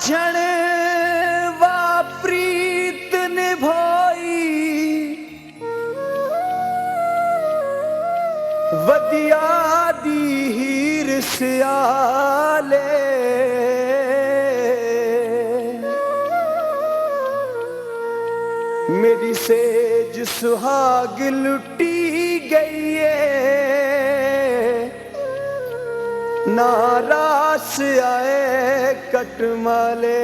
राझण वा प्रीत निभाई वदिया दी हीर सियाले मेरी सेज सुहाग लुटी गई है नारास आए कटमाले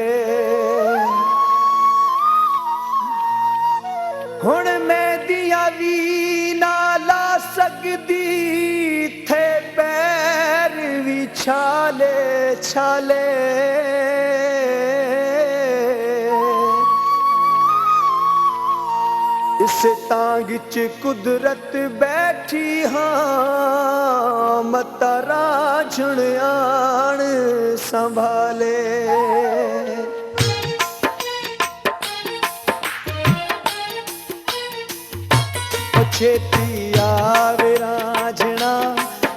हुण मैं दिया भी ना ला सकदी थे पैर भी छाले छाले इस टांग च कुदरत बैठी हाँ मता राझण आण संभाले छेती आवे राझणा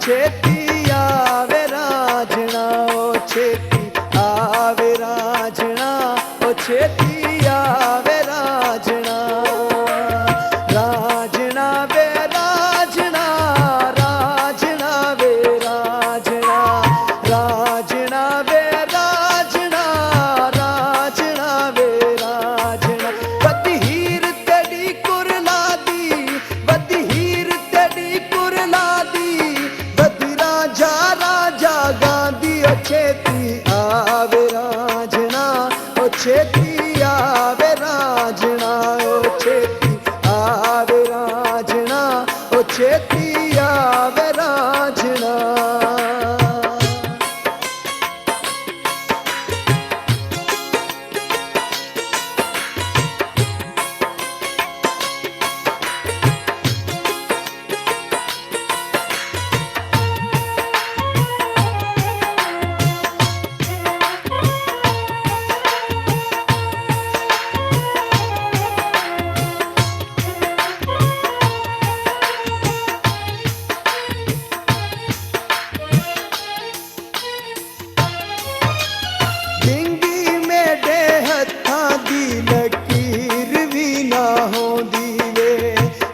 छेती आवे राझणा ओ छेती आवे राझणा ओ छेती आवे राझणा राझणा वे राझणा राझणा वे राझणा राझणा वे राझणा राझणा वे राझणा बदी हीर तेरी कुरला दी बदी हीर तेरी कुरला दी बदी राजा राजा गांधी ओ छेती आवे राझणा ओ छेती आवे राझणा ओ छेती आवे राझणा ओ छेती आवे राझणा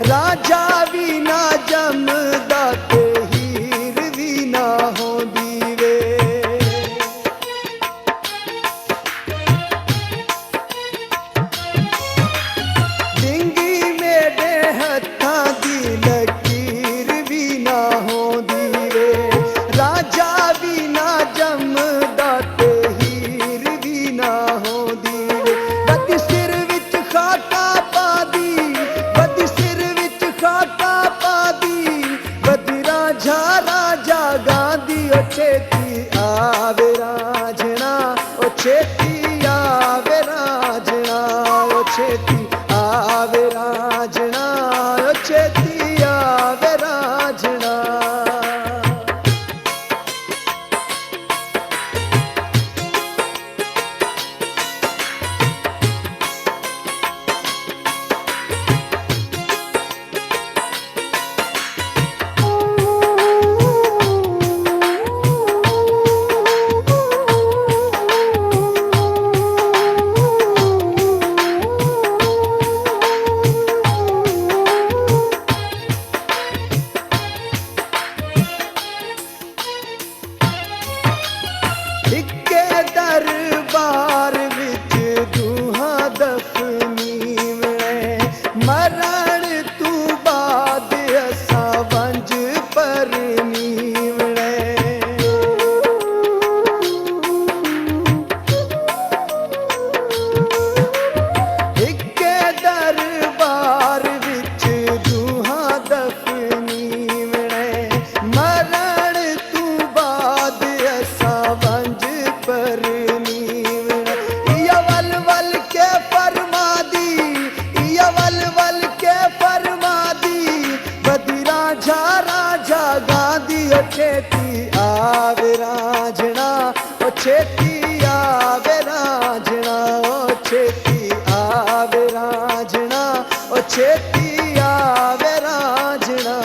राजा भी ना जमदा ते हीर भी ना होंदी वे डिंगी मेरे हत्थां दी लकीर भी ना होंदी वे राजा भी ना जमदा ते हीर भी ना होंदी वे बदी सिर विच खाटा पा दी बदी सिर खाटा पादी बदी राजा राजा गांधी ओ छेती आवे राझणा ओ छेती आवे राझणा ओ छेती आवे राझणा ओ छेती आवे राझणा दरबार विच दूहा दफनी मरण तू बाद असा वंज पर नीवणे इक्के दरबार विच दूहा दफनी मरण तू बाद असा वंज पर छेती आवे राझणा ओ छेती आवे राझणा ओ छेती आवे राझणा ओ छेती आवे राझणा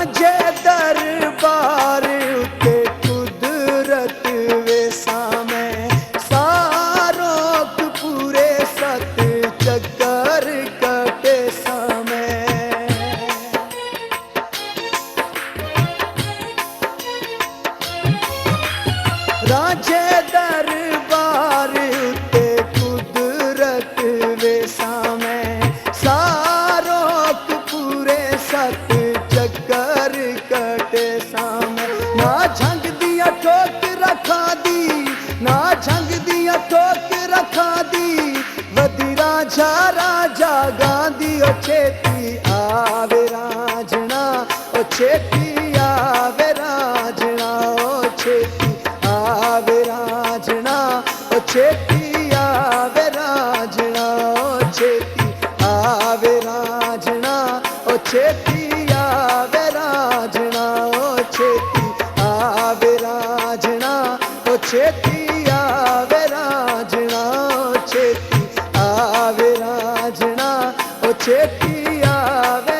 राजे दरबार उते कुदरत वेसा में सारों पूरे सत चक्कर कटे समय राजे दरबार उते कुदरत वेसा में सारों पूरे सत चक्कर कटे सामे ना झंग दिया ठोक रखा दी ना झंग दिया ठोक रखा दी वदी राजा राजा गांधी ओ छेती आवे राजना ओ छेती आवे राजना ओ छेती आवे राजना ओ छेती आवे राजना ओ छेती आवे राजना ओ छेती आवे राजना ओ छेती आवे राजना ओ छेती आवे राजना ओ छेती आवे राजना ओ छेती आवे